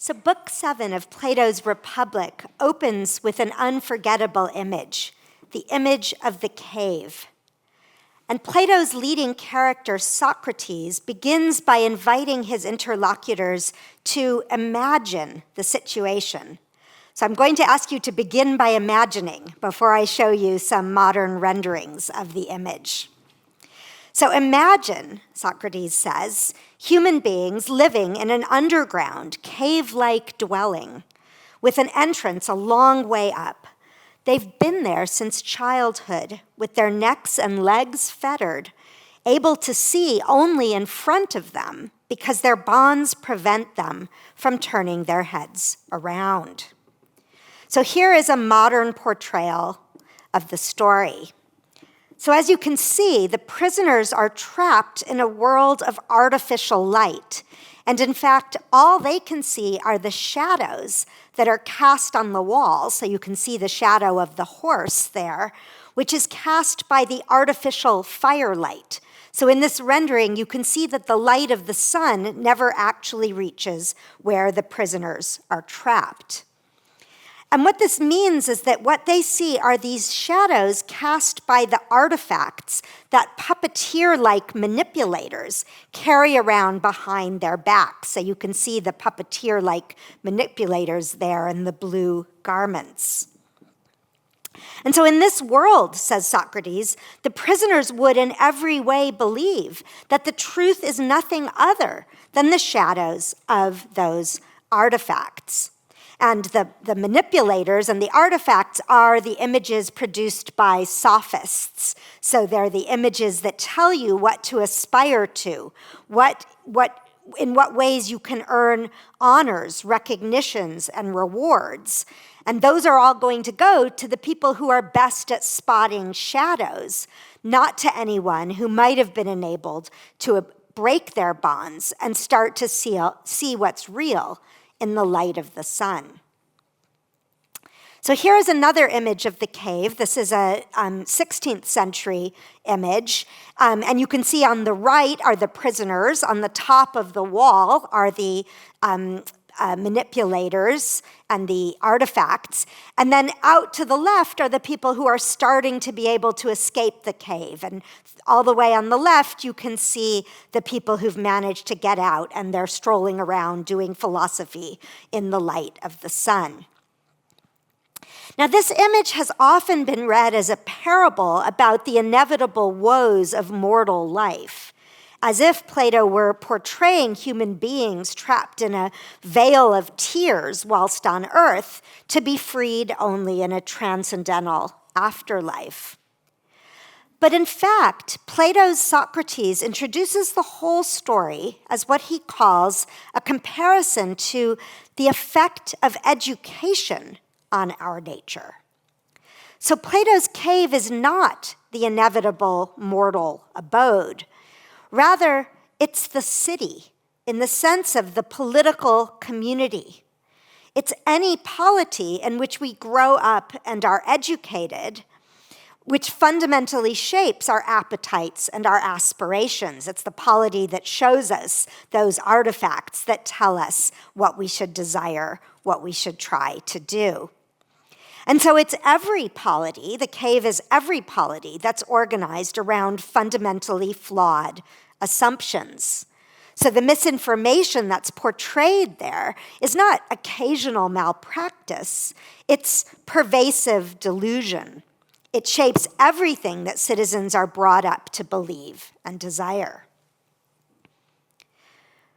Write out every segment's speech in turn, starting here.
So Book 7 of Plato's Republic opens with an unforgettable image, the image of the cave. And Plato's leading character, Socrates, begins by inviting his interlocutors to imagine the situation. So I'm going to ask you to begin by imagining before I show you some modern renderings of the image. So imagine, Socrates says, human beings living in an underground, cave-like dwelling with an entrance a long way up. They've been there since childhood, with their necks and legs fettered, able to see only in front of them because their bonds prevent them from turning their heads around. So here is a modern portrayal of the story. So as you can see, the prisoners are trapped in a world of artificial light. And in fact, all they can see are the shadows that are cast on the walls. So you can see the shadow of the horse there, which is cast by the artificial firelight. So in this rendering, you can see that the light of the sun never actually reaches where the prisoners are trapped. And what this means is that what they see are these shadows cast by the artifacts that puppeteer-like manipulators carry around behind their backs. So you can see the puppeteer-like manipulators there in the blue garments. And so in this world, says Socrates, the prisoners would in every way believe that the truth is nothing other than the shadows of those artifacts. And the manipulators and the artifacts are the images produced by sophists. So they're the images that tell you what to aspire to, in what ways you can earn honors, recognitions, and rewards. And those are all going to go to the people who are best at spotting shadows, not to anyone who might have been enabled to break their bonds and start to see what's real in the light of the sun. So here is another image of the cave. This is a 16th century image. And you can see on the right are the prisoners. On the top of the wall are the manipulators and the artifacts. And then out to the left are the people who are starting to be able to escape the cave. And all the way on the left, you can see the people who've managed to get out, and they're strolling around doing philosophy in the light of the sun. Now, this image has often been read as a parable about the inevitable woes of mortal life, as if Plato were portraying human beings trapped in a veil of tears whilst on earth to be freed only in a transcendental afterlife. But in fact, Plato's Socrates introduces the whole story as what he calls a comparison to the effect of education on our nature. So Plato's cave is not the inevitable mortal abode. Rather, it's the city in the sense of the political community. It's any polity in which we grow up and are educated, which fundamentally shapes our appetites and our aspirations. It's the polity that shows us those artifacts that tell us what we should desire, what we should try to do. And so it's every polity, the cave is every polity that's organized around fundamentally flawed assumptions. So the misinformation that's portrayed there is not occasional malpractice, it's pervasive delusion. It shapes everything that citizens are brought up to believe and desire.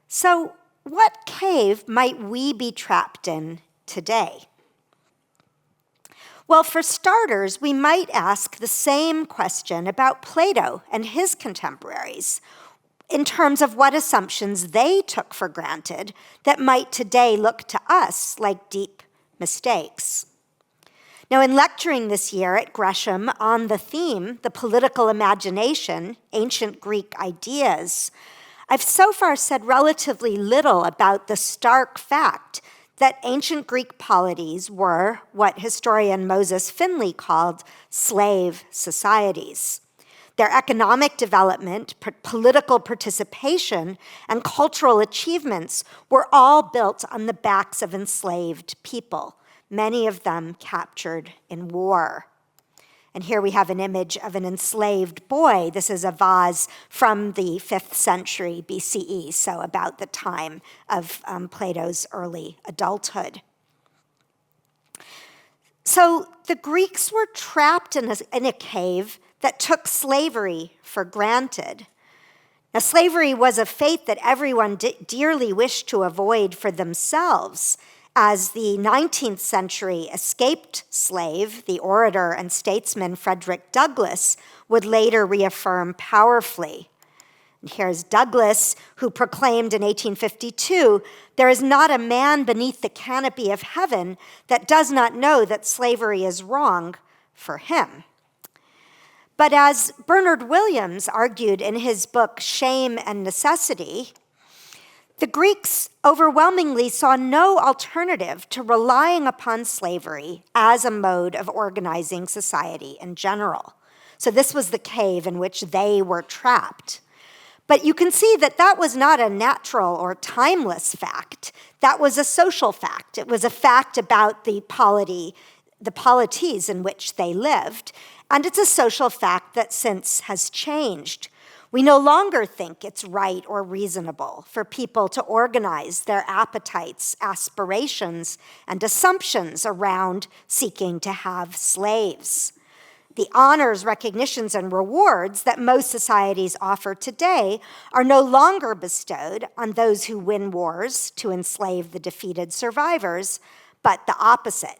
So what cave might we be trapped in today? Well, for starters, we might ask the same question about Plato and his contemporaries in terms of what assumptions they took for granted that might today look to us like deep mistakes. Now, in lecturing this year at Gresham on the theme, the political imagination, ancient Greek ideas, I've so far said relatively little about the stark fact that ancient Greek polities were what historian Moses Finley called slave societies. Their economic development, political participation, and cultural achievements were all built on the backs of enslaved people, many of them captured in war. And here we have an image of an enslaved boy. This is a vase from the 5th century BCE, so about the time of Plato's early adulthood. So the Greeks were trapped in a cave that took slavery for granted. Now, slavery was a fate that everyone dearly wished to avoid for themselves, as the 19th century escaped slave, the orator and statesman Frederick Douglass, would later reaffirm powerfully. And here's Douglass, who proclaimed in 1852, "There is not a man beneath the canopy of heaven that does not know that slavery is wrong for him." But as Bernard Williams argued in his book, Shame and Necessity, the Greeks overwhelmingly saw no alternative to relying upon slavery as a mode of organizing society in general. So this was the cave in which they were trapped. But you can see that that was not a natural or timeless fact. That was a social fact. It was a fact about the polities in which they lived. And it's a social fact that since has changed. We no longer think it's right or reasonable for people to organize their appetites, aspirations, and assumptions around seeking to have slaves. The honors, recognitions, and rewards that most societies offer today are no longer bestowed on those who win wars to enslave the defeated survivors, but the opposite.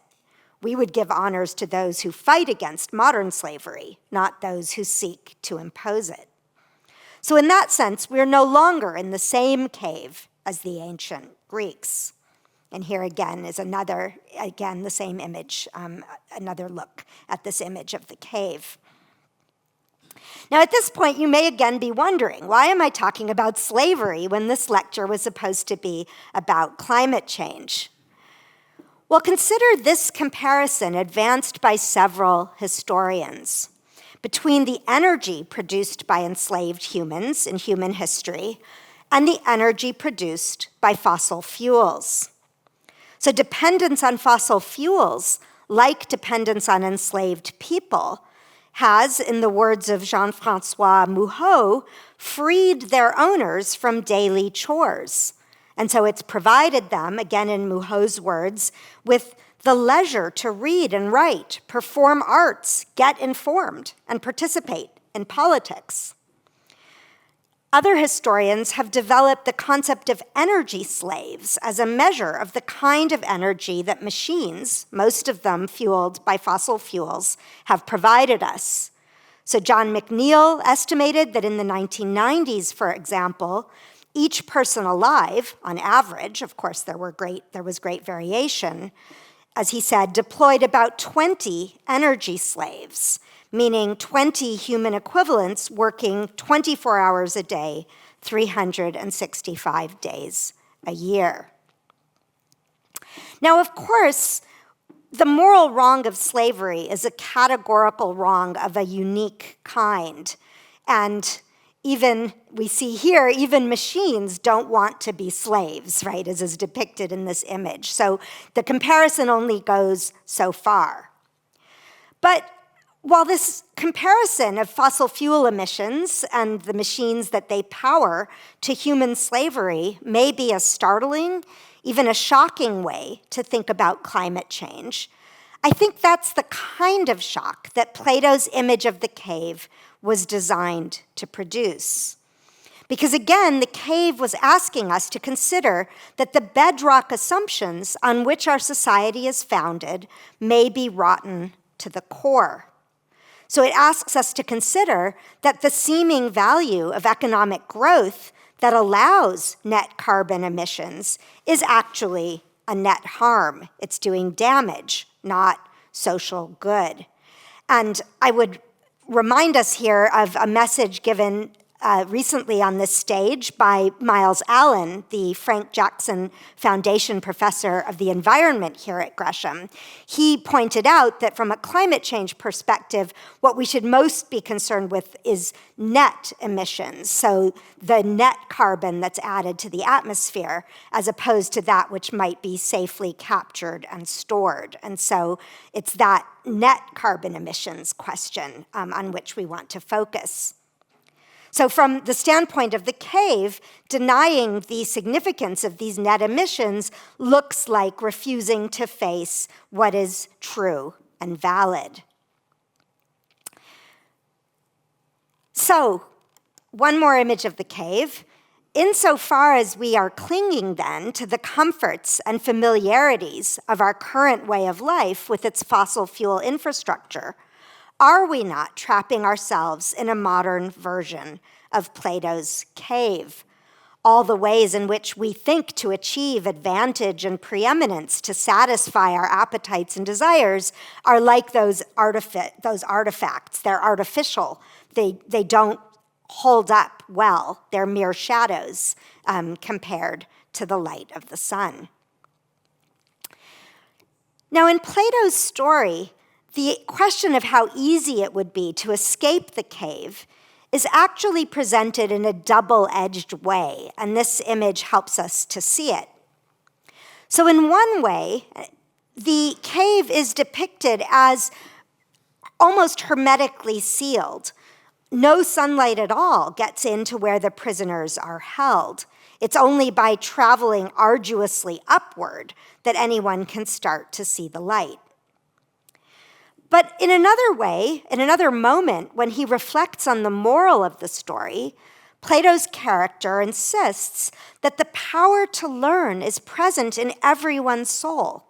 We would give honors to those who fight against modern slavery, not those who seek to impose it. So in that sense, we're no longer in the same cave as the ancient Greeks. And here again is the same image, another look at this image of the cave. Now at this point, you may again be wondering, why am I talking about slavery when this lecture was supposed to be about climate change? Well, consider this comparison advanced by several historians between the energy produced by enslaved humans in human history and the energy produced by fossil fuels. So dependence on fossil fuels, like dependence on enslaved people, has, in the words of Jean-Francois Mouhot, freed their owners from daily chores. And so it's provided them, again in Mouhot's words, with the leisure to read and write, perform arts, get informed, and participate in politics. Other historians have developed the concept of energy slaves as a measure of the kind of energy that machines, most of them fueled by fossil fuels, have provided us. So John McNeill estimated that in the 1990s, for example, each person alive, on average, of course there was great variation, as he said, deployed about 20 energy slaves, meaning 20 human equivalents working 24 hours a day, 365 days a year. Now, of course, the moral wrong of slavery is a categorical wrong of a unique kind. And even, we see here, even machines don't want to be slaves, right, as is depicted in this image. So the comparison only goes so far. But while this comparison of fossil fuel emissions and the machines that they power to human slavery may be a startling, even a shocking way to think about climate change, I think that's the kind of shock that Plato's image of the cave was designed to produce. Because again, the cave was asking us to consider that the bedrock assumptions on which our society is founded may be rotten to the core. So it asks us to consider that the seeming value of economic growth that allows net carbon emissions is actually a net harm. It's doing damage, not social good. And I would remind us here of a message given recently on this stage by Miles Allen, the Frank Jackson Foundation professor of the environment here at Gresham. He pointed out that from a climate change perspective, what we should most be concerned with is net emissions, so the net carbon that's added to the atmosphere, as opposed to that which might be safely captured and stored. And so it's that net carbon emissions question on which we want to focus. So from the standpoint of the cave, denying the significance of these net emissions looks like refusing to face what is true and valid. So, one more image of the cave. Insofar as we are clinging then to the comforts and familiarities of our current way of life with its fossil fuel infrastructure, are we not trapping ourselves in a modern version of Plato's cave? All the ways in which we think to achieve advantage and preeminence to satisfy our appetites and desires are like those artifacts. They're artificial. They don't hold up well. They're mere shadows compared to the light of the sun. Now, in Plato's story, the question of how easy it would be to escape the cave is actually presented in a double-edged way, and this image helps us to see it. So in one way, the cave is depicted as almost hermetically sealed. No sunlight at all gets into where the prisoners are held. It's only by traveling arduously upward that anyone can start to see the light. But in another way, in another moment, when he reflects on the moral of the story, Plato's character insists that the power to learn is present in everyone's soul.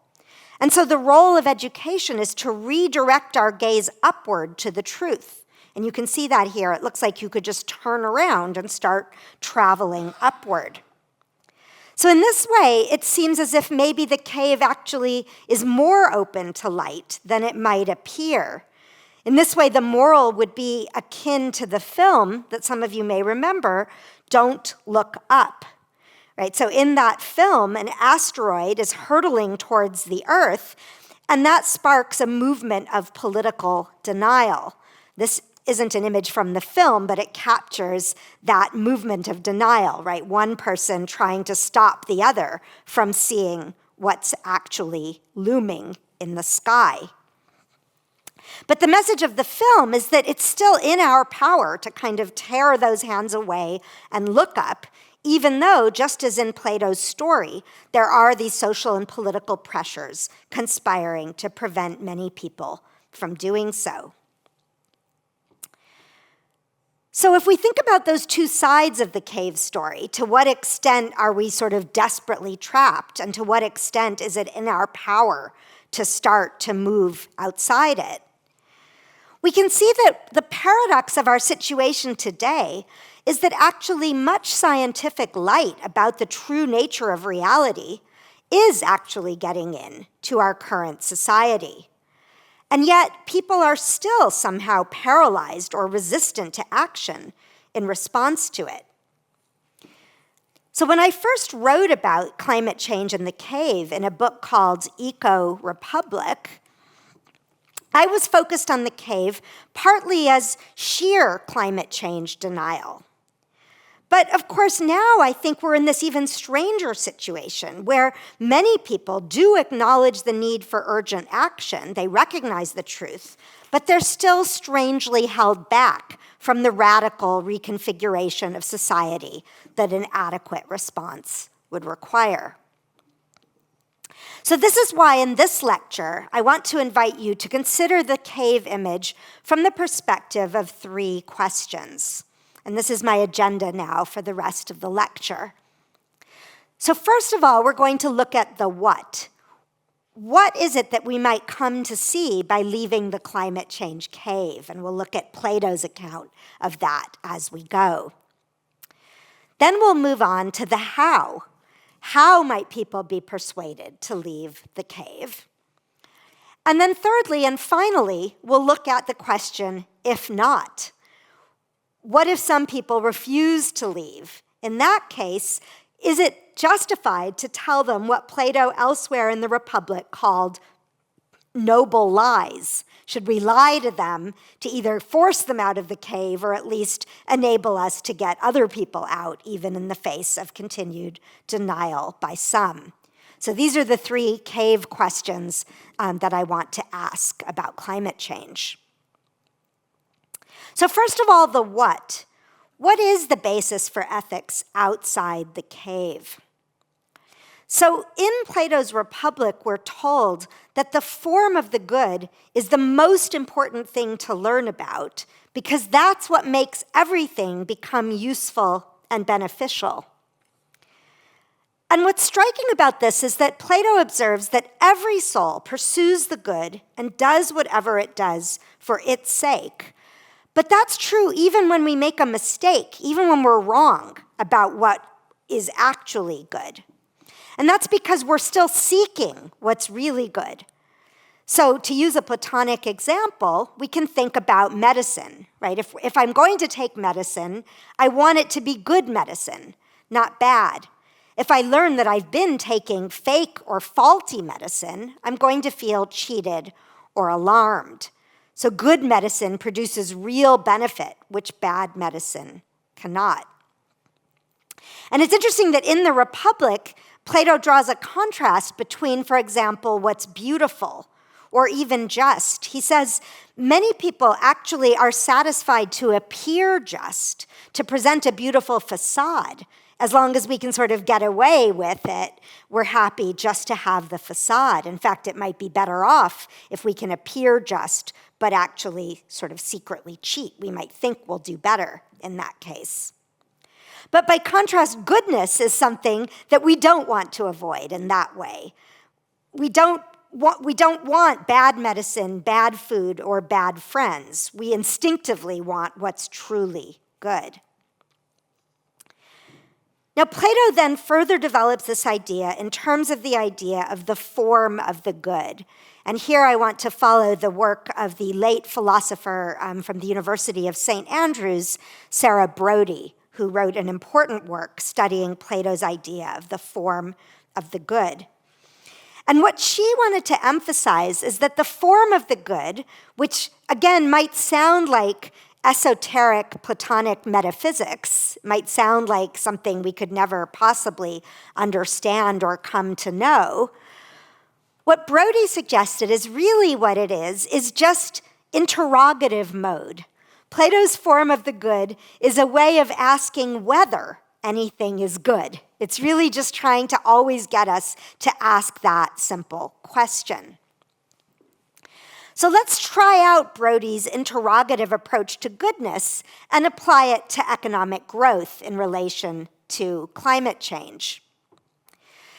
And so the role of education is to redirect our gaze upward to the truth. And you can see that here. It looks like you could just turn around and start traveling upward. So in this way, it seems as if maybe the cave actually is more open to light than it might appear. In this way, the moral would be akin to the film that some of you may remember, Don't Look Up. Right? So in that film, an asteroid is hurtling towards the Earth, and that sparks a movement of political denial. This isn't an image from the film, but it captures that movement of denial, right? One person trying to stop the other from seeing what's actually looming in the sky. But the message of the film is that it's still in our power to kind of tear those hands away and look up, even though, just as in Plato's story, there are these social and political pressures conspiring to prevent many people from doing so. So if we think about those two sides of the cave story, to what extent are we sort of desperately trapped, and to what extent is it in our power to start to move outside it? We can see that the paradox of our situation today is that actually much scientific light about the true nature of reality is actually getting in to our current society. And yet, people are still somehow paralyzed or resistant to action in response to it. So when I first wrote about climate change in the cave in a book called Eco-Republic, I was focused on the cave partly as sheer climate change denial. But of course, now I think we're in this even stranger situation where many people do acknowledge the need for urgent action. They recognize the truth, but they're still strangely held back from the radical reconfiguration of society that an adequate response would require. So this is why in this lecture, I want to invite you to consider the cave image from the perspective of three questions. And this is my agenda now for the rest of the lecture. So first of all, we're going to look at the what. What is it that we might come to see by leaving the climate change cave? And we'll look at Plato's account of that as we go. Then we'll move on to the how. How might people be persuaded to leave the cave? And then thirdly and finally, we'll look at the question, if not. What if some people refuse to leave? In that case, is it justified to tell them what Plato elsewhere in the Republic called noble lies? Should we lie to them to either force them out of the cave or at least enable us to get other people out, even in the face of continued denial by some? So these are the three cave questions that I want to ask about climate change. So first of all, the what. What is the basis for ethics outside the cave? So in Plato's Republic, we're told that the form of the good is the most important thing to learn about because that's what makes everything become useful and beneficial. And what's striking about this is that Plato observes that every soul pursues the good and does whatever it does for its sake. But that's true even when we make a mistake, even when we're wrong about what is actually good. And that's because we're still seeking what's really good. So to use a Platonic example, we can think about medicine, right? If I'm going to take medicine, I want it to be good medicine, not bad. If I learn that I've been taking fake or faulty medicine, I'm going to feel cheated or alarmed. So good medicine produces real benefit, which bad medicine cannot. And it's interesting that in the Republic, Plato draws a contrast between, for example, what's beautiful or even just. He says many people actually are satisfied to appear just, to present a beautiful facade. As long as we can sort of get away with it, we're happy just to have the facade. In fact, it might be better off if we can appear just, but actually sort of secretly cheat. We might think we'll do better in that case. But by contrast, goodness is something that we don't want to avoid in that way. We don't want bad medicine, bad food, or bad friends. We instinctively want what's truly good. Now, Plato then further develops this idea in terms of the idea of the form of the good. And here I want to follow the work of the late philosopher from the University of St. Andrews, Sarah Brodie, who wrote an important work studying Plato's idea of the form of the good. And what she wanted to emphasize is that the form of the good, which again might sound like esoteric Platonic metaphysics, might sound like something we could never possibly understand or come to know, what Brodie suggested is really what it is just interrogative mode. Plato's form of the good is a way of asking whether anything is good. It's really just trying to always get us to ask that simple question. So let's try out Brodie's interrogative approach to goodness and apply it to economic growth in relation to climate change.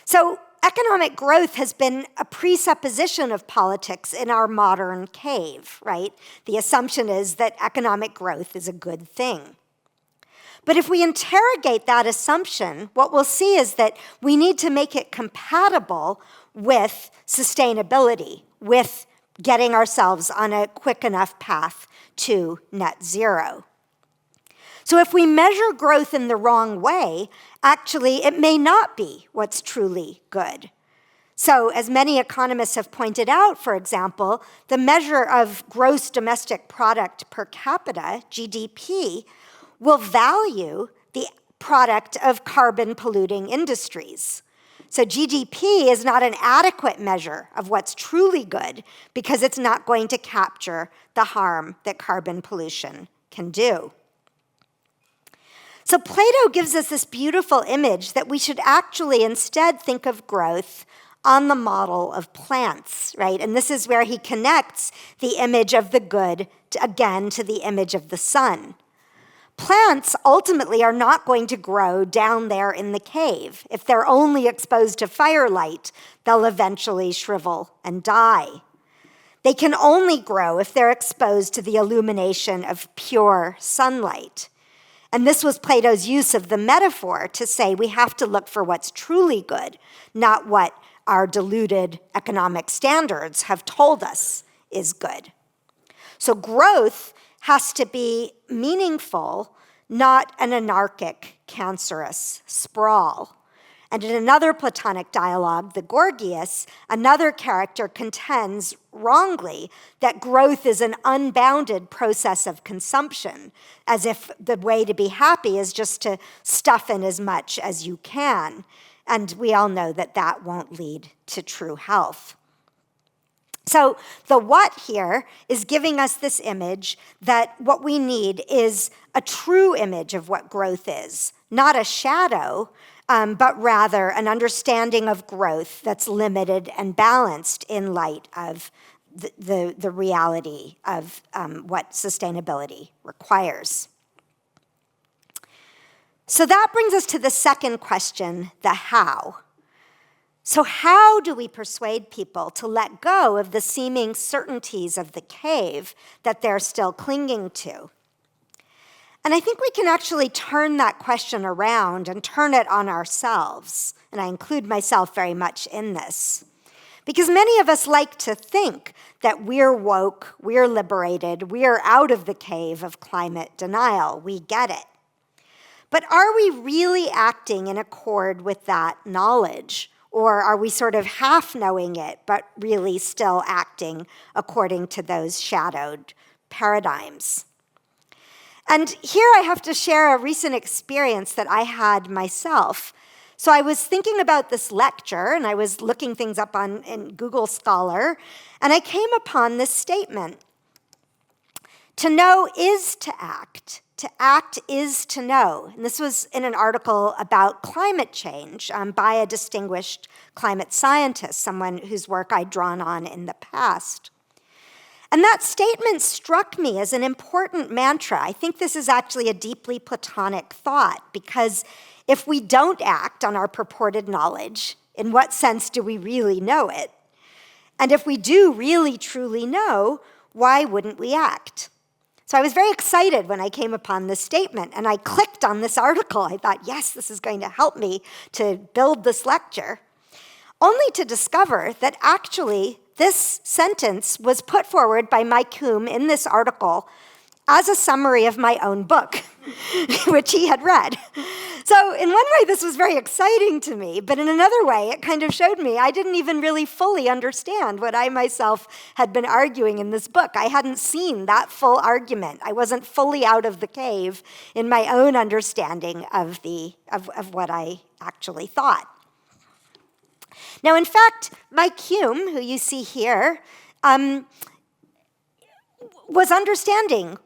So economic growth has been a presupposition of politics in our modern cave, right? The assumption is that economic growth is a good thing. But if we interrogate that assumption, what we'll see is that we need to make it compatible with sustainability, with getting ourselves on a quick enough path to net zero. So if we measure growth in the wrong way, actually it may not be what's truly good. So as many economists have pointed out, for example, the measure of gross domestic product per capita, GDP, will value the product of carbon polluting industries. So GDP is not an adequate measure of what's truly good because it's not going to capture the harm that carbon pollution can do. So Plato gives us this beautiful image that we should actually instead think of growth on the model of plants, right? And this is where he connects the image of the good, again, to the image of the sun. Plants ultimately are not going to grow down there in the cave. If they're only exposed to firelight, they'll eventually shrivel and die. They can only grow if they're exposed to the illumination of pure sunlight. And this was Plato's use of the metaphor to say we have to look for what's truly good, not what our diluted economic standards have told us is good. So growth has to be meaningful, not an anarchic, cancerous sprawl. And in another Platonic dialogue, the Gorgias, another character contends wrongly that growth is an unbounded process of consumption, as if the way to be happy is just to stuff in as much as you can. And we all know that that won't lead to true health. So the what here is giving us this image that what we need is a true image of what growth is, not a shadow, but rather an understanding of growth that's limited and balanced in light of the reality of what sustainability requires. So that brings us to the second question, the how. So how do we persuade people to let go of the seeming certainties of the cave that they're still clinging to? And I think we can actually turn that question around and turn it on ourselves. And I include myself very much in this. Because many of us like to think that we're woke, we're liberated, we're out of the cave of climate denial, we get it. But are we really acting in accord with that knowledge? Or are we sort of half knowing it, but really still acting according to those shadowed paradigms? And here I have to share a recent experience that I had myself. So I was thinking about this lecture, and I was looking things up in Google Scholar, and I came upon this statement. To know is to act is to know. And this was in an article about climate change by a distinguished climate scientist, someone whose work I'd drawn on in the past. And that statement struck me as an important mantra. I think this is actually a deeply Platonic thought, because if we don't act on our purported knowledge, in what sense do we really know it? And if we do really truly know, why wouldn't we act? So I was very excited when I came upon this statement, and I clicked on this article. I thought, yes, this is going to help me to build this lecture, only to discover that actually this sentence was put forward by Mike Hume in this article as a summary of my own book, which he had read. So in one way, this was very exciting to me, but in another way, it kind of showed me I didn't even really fully understand what I myself had been arguing in this book. I hadn't seen that full argument. I wasn't fully out of the cave in my own understanding of what I actually thought. Now, in fact, Mike Hume, who you see here, was understanding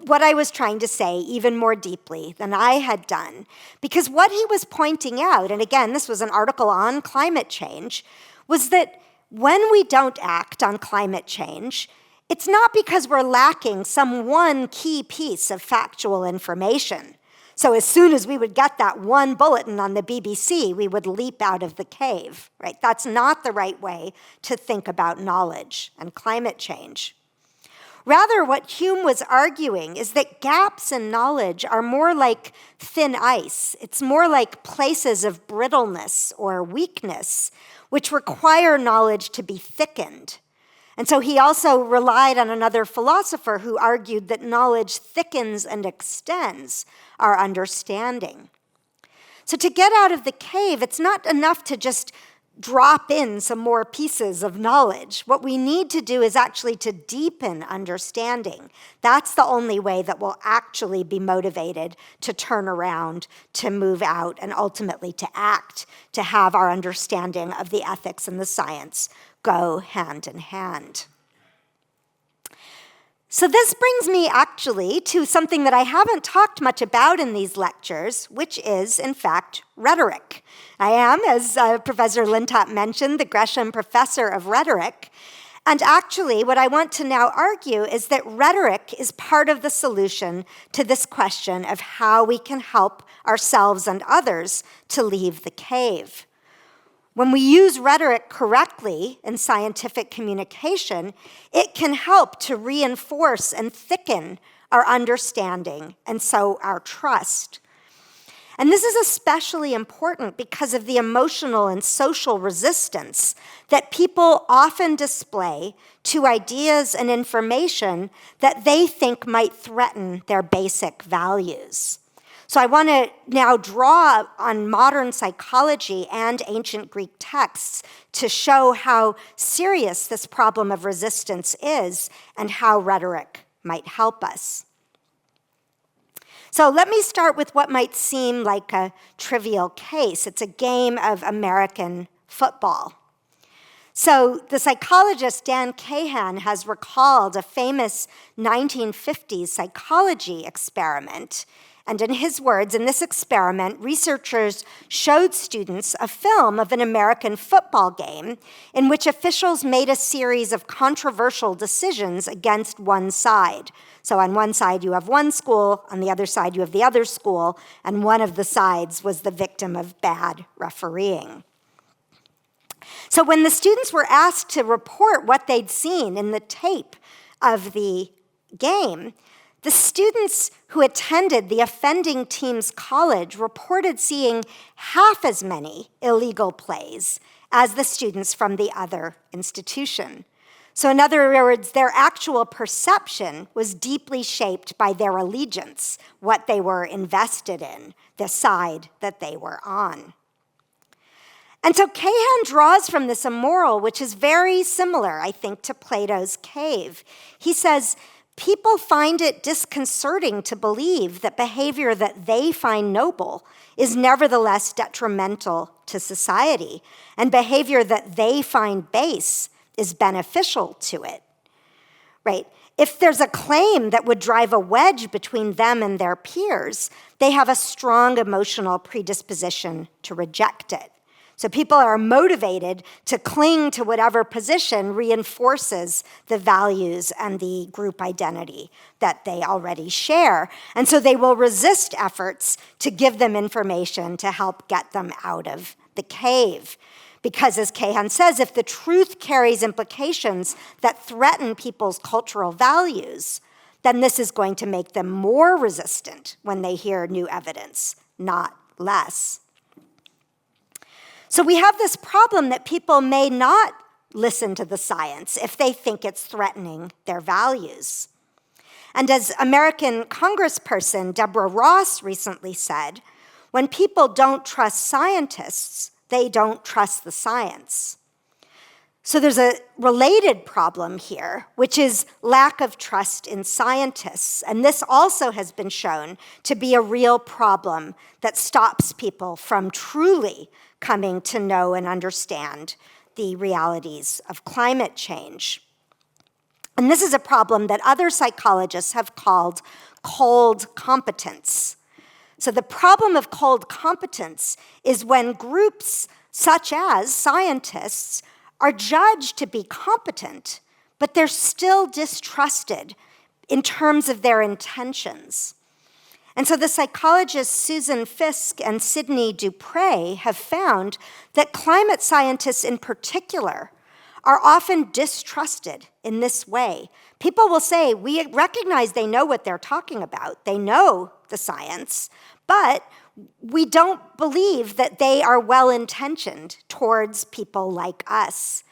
what I was trying to say even more deeply than I had done. Because what he was pointing out, and again, this was an article on climate change, was that when we don't act on climate change, it's not because we're lacking some one key piece of factual information. So as soon as we would get that one bulletin on the BBC, we would leap out of the cave, right? That's not the right way to think about knowledge and climate change. Rather, what Hume was arguing is that gaps in knowledge are more like thin ice. It's more like places of brittleness or weakness, which require knowledge to be thickened. And so he also relied on another philosopher who argued that knowledge thickens and extends our understanding. So to get out of the cave, it's not enough to just drop in some more pieces of knowledge. What we need to do is actually to deepen understanding. That's the only way that we'll actually be motivated to turn around, to move out, and ultimately to act, to have our understanding of the ethics and the science go hand in hand. So this brings me actually to something that I haven't talked much about in these lectures, which is, in fact, rhetoric. I am, as Professor Lintop mentioned, the Gresham Professor of Rhetoric. And actually, what I want to now argue is that rhetoric is part of the solution to this question of how we can help ourselves and others to leave the cave. When we use rhetoric correctly in scientific communication, it can help to reinforce and thicken our understanding and so our trust. And this is especially important because of the emotional and social resistance that people often display to ideas and information that they think might threaten their basic values. So I want to now draw on modern psychology and ancient Greek texts to show how serious this problem of resistance is and how rhetoric might help us. So let me start with what might seem like a trivial case. It's a game of American football. So the psychologist Dan Kahan has recalled a famous 1950s psychology experiment. And in his words, in this experiment, researchers showed students a film of an American football game in which officials made a series of controversial decisions against one side. So on one side you have one school, on the other side you have the other school, and one of the sides was the victim of bad refereeing. So when the students were asked to report what they'd seen in the tape of the game, the students who attended the offending team's college reported seeing half as many illegal plays as the students from the other institution. So in other words, their actual perception was deeply shaped by their allegiance, what they were invested in, the side that they were on. And so Kahan draws from this a moral which is very similar, I think, to Plato's cave. He says, people find it disconcerting to believe that behavior that they find noble is nevertheless detrimental to society, and behavior that they find base is beneficial to it, right? If there's a claim that would drive a wedge between them and their peers, they have a strong emotional predisposition to reject it. So people are motivated to cling to whatever position reinforces the values and the group identity that they already share. And so they will resist efforts to give them information to help get them out of the cave. Because as Kahan says, if the truth carries implications that threaten people's cultural values, then this is going to make them more resistant when they hear new evidence, not less. So we have this problem that people may not listen to the science if they think it's threatening their values. And as American Congressperson Deborah Ross recently said, when people don't trust scientists, they don't trust the science. So there's a related problem here, which is lack of trust in scientists. And this also has been shown to be a real problem that stops people from truly coming to know and understand the realities of climate change. And this is a problem that other psychologists have called cold competence. So the problem of cold competence is when groups such as scientists are judged to be competent, but they're still distrusted in terms of their intentions. And so the psychologists Susan Fiske and Sidney Dupre have found that climate scientists in particular are often distrusted in this way. People will say, we recognize they know what they're talking about. They know the science, but we don't believe that they are well-intentioned towards people like us.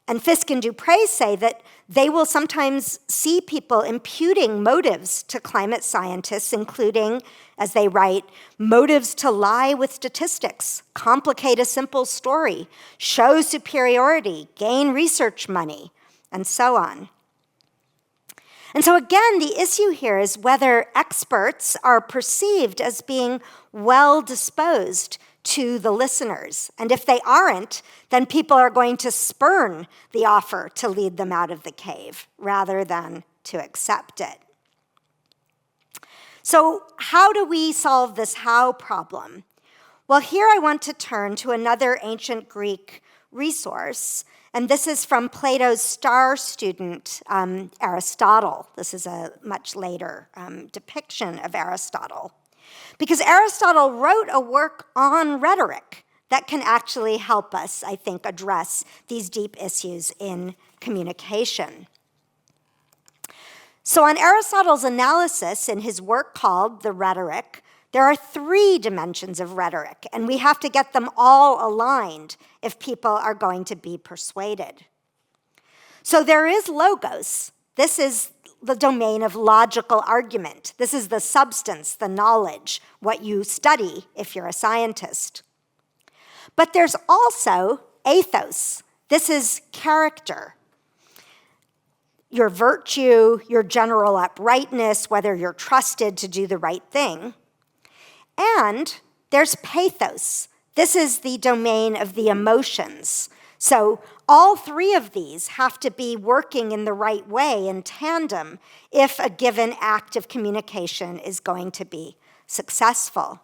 And Fiske and Dupre say that they will sometimes see people imputing motives to climate scientists, including, as they write, motives to lie with statistics, complicate a simple story, show superiority, gain research money, and so on. And so again, the issue here is whether experts are perceived as being well-disposed to the listeners. And if they aren't, then people are going to spurn the offer to lead them out of the cave rather than to accept it. So how do we solve this how problem? Well, here I want to turn to another ancient Greek resource, and this is from Plato's star student, Aristotle. This is a much later depiction of Aristotle. Because Aristotle wrote a work on rhetoric that can actually help us, I think, address these deep issues in communication. So on Aristotle's analysis in his work called The Rhetoric, There are 3 dimensions of rhetoric, and we have to get them all aligned if people are going to be persuaded. So there is logos. This is the domain of logical argument. This is the substance, the knowledge, what you study if you're a scientist. But there's also ethos. This is character. Your virtue, your general uprightness, whether you're trusted to do the right thing. And there's pathos. This is the domain of the emotions. So all 3 of these have to be working in the right way in tandem if a given act of communication is going to be successful.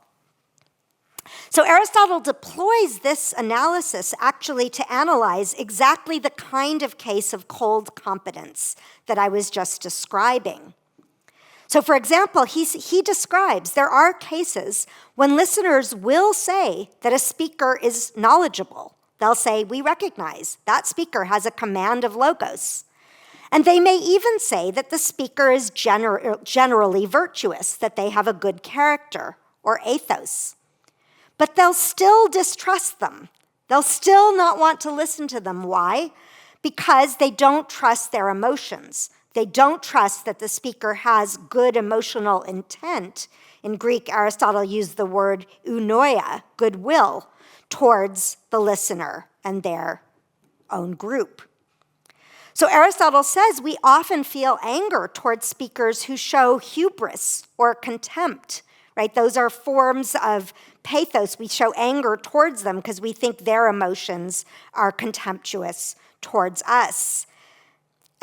So Aristotle deploys this analysis actually to analyze exactly the kind of case of cold competence that I was just describing. So for example, he describes there are cases when listeners will say that a speaker is knowledgeable. They'll say, we recognize that speaker has a command of logos. And they may even say that the speaker is generally virtuous, that they have a good character or ethos. But they'll still distrust them. They'll still not want to listen to them. Why? Because they don't trust their emotions. They don't trust that the speaker has good emotional intent. In Greek, Aristotle used the word eunoia, goodwill, towards the listener and their own group. So Aristotle says we often feel anger towards speakers who show hubris or contempt, right? Those are forms of pathos. We show anger towards them because we think their emotions are contemptuous towards us.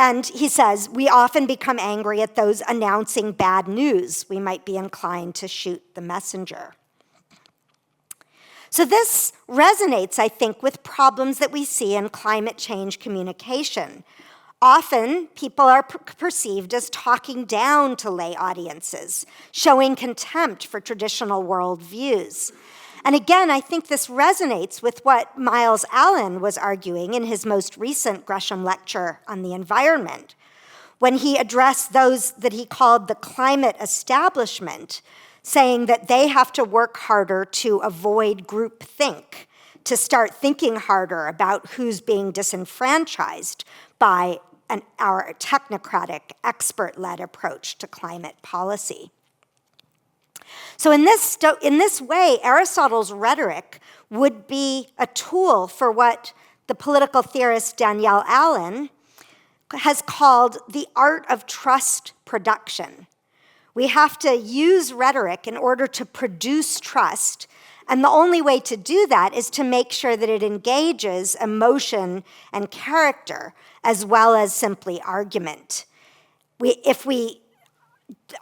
And he says, we often become angry at those announcing bad news. We might be inclined to shoot the messenger. So this resonates, I think, with problems that we see in climate change communication. Often, people are perceived as talking down to lay audiences, showing contempt for traditional worldviews. And again, I think this resonates with what Miles Allen was arguing in his most recent Gresham lecture on the environment, when he addressed those that he called the climate establishment, saying that they have to work harder to avoid groupthink, to start thinking harder about who's being disenfranchised by our technocratic, expert-led approach to climate policy. So in this way, Aristotle's rhetoric would be a tool for what the political theorist Danielle Allen has called the art of trust production. We have to use rhetoric in order to produce trust, and the only way to do that is to make sure that it engages emotion and character as well as simply argument. If we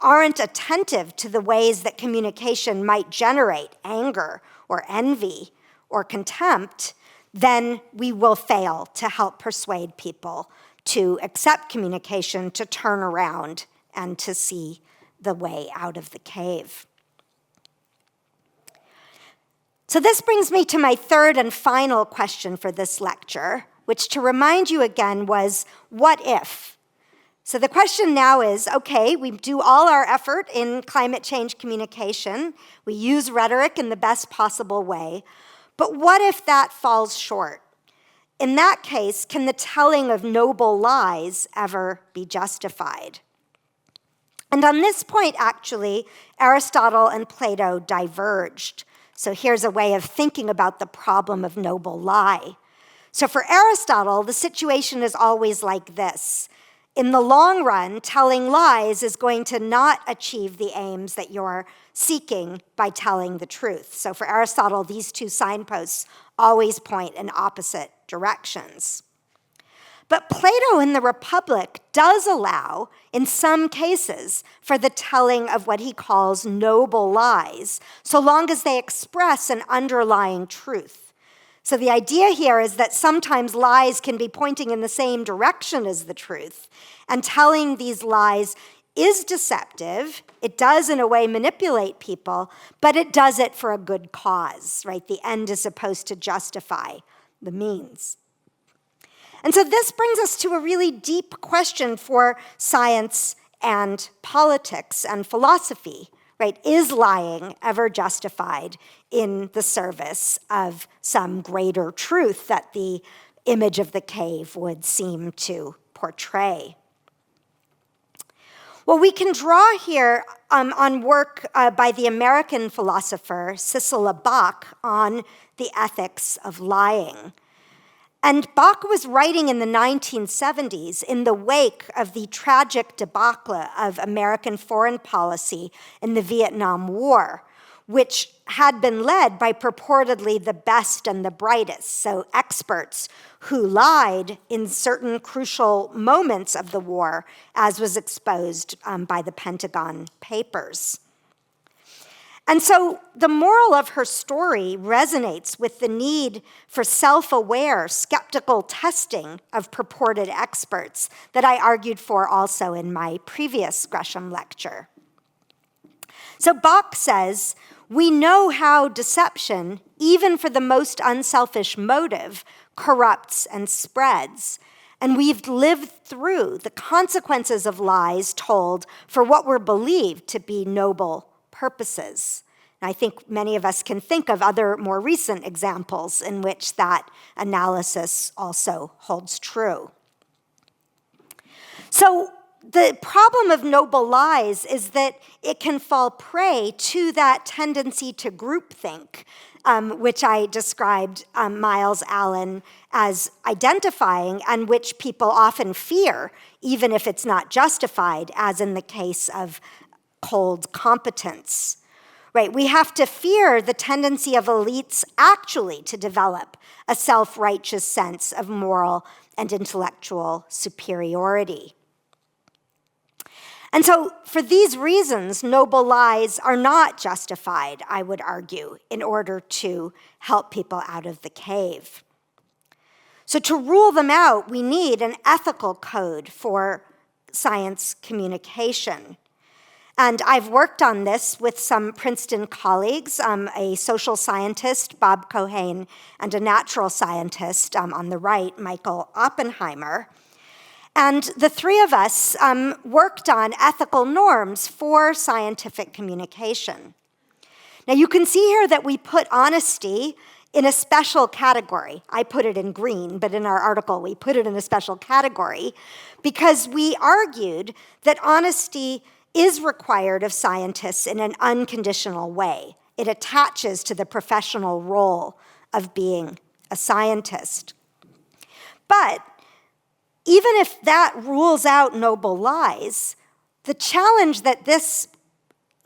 aren't attentive to the ways that communication might generate anger or envy or contempt, then we will fail to help persuade people to accept communication, to turn around, and to see the way out of the cave. So this brings me to my third and final question for this lecture, which, to remind you again, was, what if? So the question now is, okay, we do all our effort in climate change communication. We use rhetoric in the best possible way. But what if that falls short? In that case, can the telling of noble lies ever be justified? And on this point, actually, Aristotle and Plato diverged. So here's a way of thinking about the problem of noble lie. So for Aristotle, the situation is always like this. In the long run, telling lies is going to not achieve the aims that you're seeking by telling the truth. So for Aristotle, these two signposts always point in opposite directions. But Plato in the Republic does allow, in some cases, for the telling of what he calls noble lies, so long as they express an underlying truth. So the idea here is that sometimes lies can be pointing in the same direction as the truth, and telling these lies is deceptive. It does, in a way, manipulate people, but it does it for a good cause, right? The end is supposed to justify the means. And so this brings us to a really deep question for science and politics and philosophy, right? Is lying ever justified in the service of some greater truth that the image of the cave would seem to portray? Well, we can draw here on work by the American philosopher Cicely Bach on the ethics of lying. And Bach was writing in the 1970s in the wake of the tragic debacle of American foreign policy in the Vietnam War, which had been led by purportedly the best and the brightest, so experts who lied in certain crucial moments of the war, as was exposed by the Pentagon Papers. And so the moral of her story resonates with the need for self-aware, skeptical testing of purported experts that I argued for also in my previous Gresham lecture. So Bach says, we know how deception, even for the most unselfish motive, corrupts and spreads. And we've lived through the consequences of lies told for what were believed to be noble purposes. And I think many of us can think of other more recent examples in which that analysis also holds true. So the problem of noble lies is that it can fall prey to that tendency to groupthink, which I described Miles Allen as identifying, and which people often fear, even if it's not justified, as in the case of cold competence. Right? We have to fear the tendency of elites actually to develop a self-righteous sense of moral and intellectual superiority. And so for these reasons, noble lies are not justified, I would argue, in order to help people out of the cave. So to rule them out, we need an ethical code for science communication. And I've worked on this with some Princeton colleagues, a social scientist, Bob Cohane, and a natural scientist on the right, Michael Oppenheimer. And the three of us worked on ethical norms for scientific communication. Now you can see here that we put honesty in a special category. I put it in green, but in our article we put it in a special category because we argued that honesty is required of scientists in an unconditional way. It attaches to the professional role of being a scientist. But even if that rules out noble lies, the challenge that this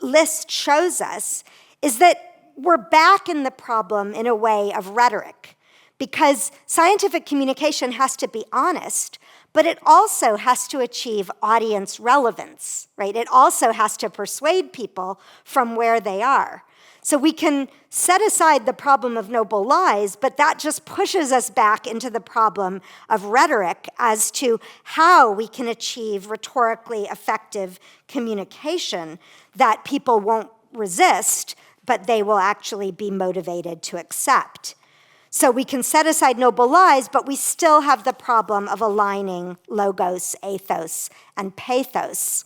list shows us is that we're back in the problem in a way of rhetoric, because scientific communication has to be honest, but it also has to achieve audience relevance, right? It also has to persuade people from where they are. So we can set aside the problem of noble lies, but that just pushes us back into the problem of rhetoric as to how we can achieve rhetorically effective communication that people won't resist, but they will actually be motivated to accept. So we can set aside noble lies, but we still have the problem of aligning logos, ethos, and pathos.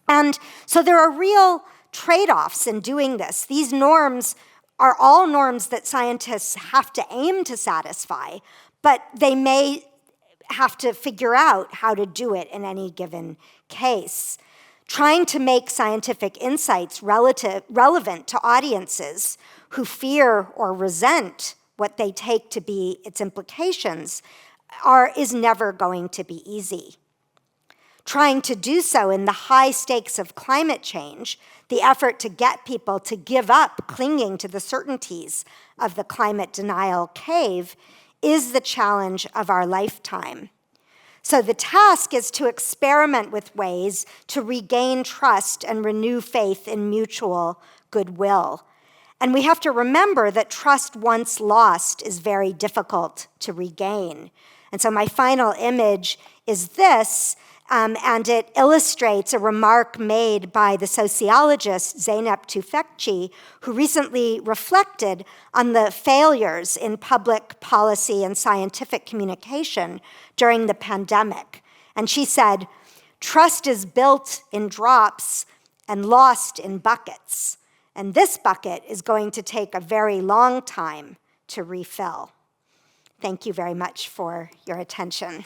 And so there are real trade-offs in doing this. These norms are all norms that scientists have to aim to satisfy, but they may have to figure out how to do it in any given case. Trying to make scientific insights relevant to audiences who fear or resent what they take to be its implications is never going to be easy. Trying to do so in the high stakes of climate change, the effort to get people to give up clinging to the certainties of the climate denial cave, is the challenge of our lifetime. So the task is to experiment with ways to regain trust and renew faith in mutual goodwill. And we have to remember that trust once lost is very difficult to regain. And so my final image is this, and it illustrates a remark made by the sociologist Zeynep Tufekci, who recently reflected on the failures in public policy and scientific communication during the pandemic. And she said, "Trust is built in drops, and lost in buckets. And this bucket is going to take a very long time to refill. Thank you very much for your attention.